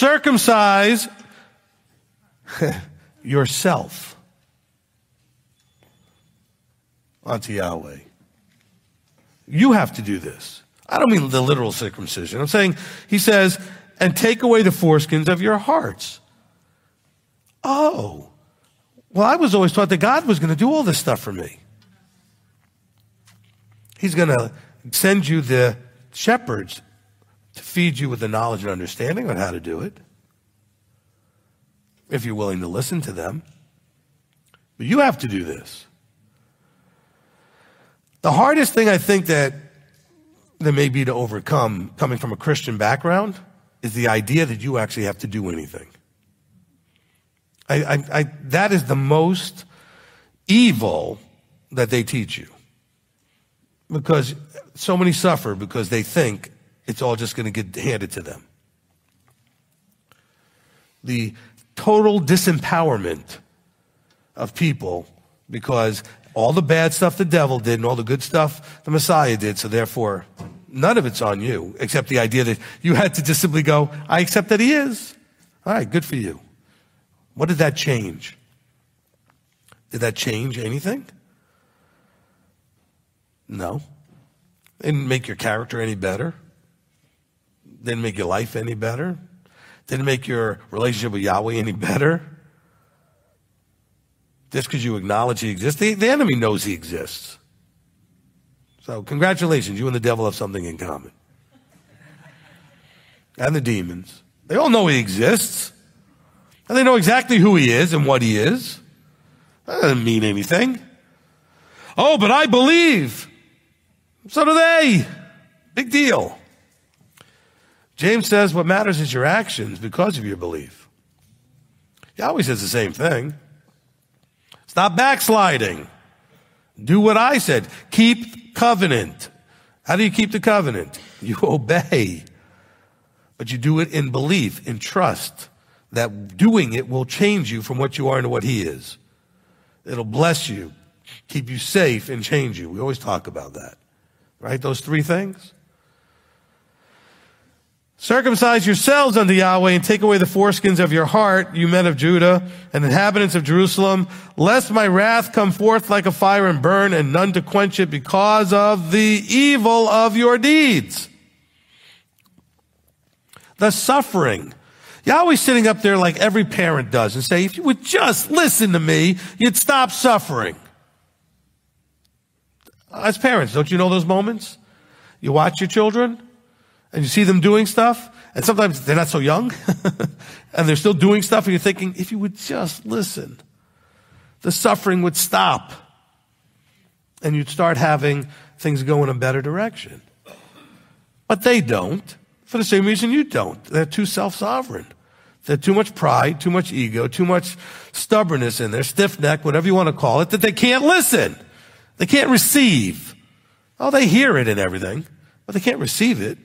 circumcise yourself unto Yahweh. You have to do this. I don't mean the literal circumcision. I'm saying, he says, and take away the foreskins of your hearts. Oh, well, I was always taught that God was going to do all this stuff for me. He's going to send you the shepherds to feed you with the knowledge and understanding on how to do it, if you're willing to listen to them. But you have to do this. The hardest thing I think that there may be to overcome, coming from a Christian background, is the idea that you actually have to do anything. That is the most evil that they teach you. Because so many suffer because they think it's all just going to get handed to them. The total disempowerment of people because all the bad stuff the devil did and all the good stuff the Messiah did, so therefore none of it's on you, except the idea that you had to just simply go, I accept that he is. All right, good for you. What did that change? Did that change anything? No. Didn't make your character any better. Didn't make your life any better. Didn't make your relationship with Yahweh any better. Just because you acknowledge he exists. The enemy knows he exists. So congratulations, you and the devil have something in common. And the demons. They all know he exists. And they know exactly who he is and what he is. That doesn't mean anything. Oh, but I believe. So do they. Big deal. James says what matters is your actions because of your belief. Yahweh says the same thing. Stop backsliding. Do what I said. Keep covenant. How do you keep the covenant? You obey. But you do it in belief, in trust, that doing it will change you from what you are into what he is. It'll bless you, keep you safe, and change you. We always talk about that, right? Those three things. Circumcise yourselves unto Yahweh and take away the foreskins of your heart, you men of Judah and inhabitants of Jerusalem, lest my wrath come forth like a fire and burn, and none to quench it because of the evil of your deeds. The suffering. Yahweh's sitting up there like every parent does and say, if you would just listen to me, you'd stop suffering. As parents, don't you know those moments? You watch your children and you see them doing stuff, and sometimes they're not so young and they're still doing stuff, and you're thinking, if you would just listen, the suffering would stop and you'd start having things go in a better direction. But they don't, for the same reason you don't. They're too self-sovereign. They're too much pride, too much ego, too much stubbornness in there, stiff-necked, whatever you want to call it, that they can't listen. They can't receive. Oh, they hear it and everything, but they can't receive it.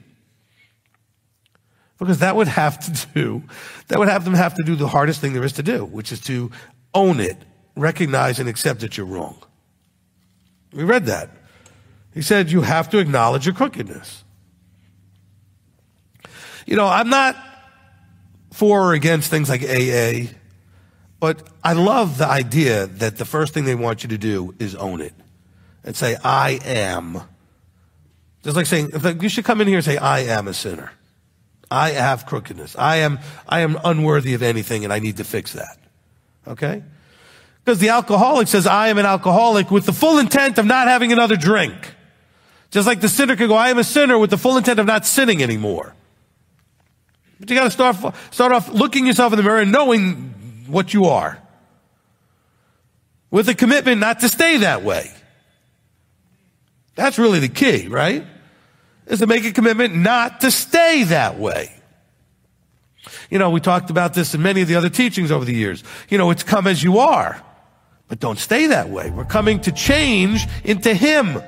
Because that would have them have to do the hardest thing there is to do, which is to own it, recognize and accept that you're wrong. We read that. He said you have to acknowledge your crookedness. You know, I'm not for or against things like AA, but I love the idea that the first thing they want you to do is own it and say, I am. Just like saying, you should come in here and say, I am a sinner. I have crookedness. I am unworthy of anything and I need to fix that. Okay? Because the alcoholic says, I am an alcoholic with the full intent of not having another drink. Just like the sinner could go, I am a sinner with the full intent of not sinning anymore. But you got to start off looking yourself in the mirror and knowing what you are. With a commitment not to stay that way. That's really the key, right? Is to make a commitment not to stay that way. You know, we talked about this in many of the other teachings over the years. You know, it's come as you are, but don't stay that way. We're coming to change into him.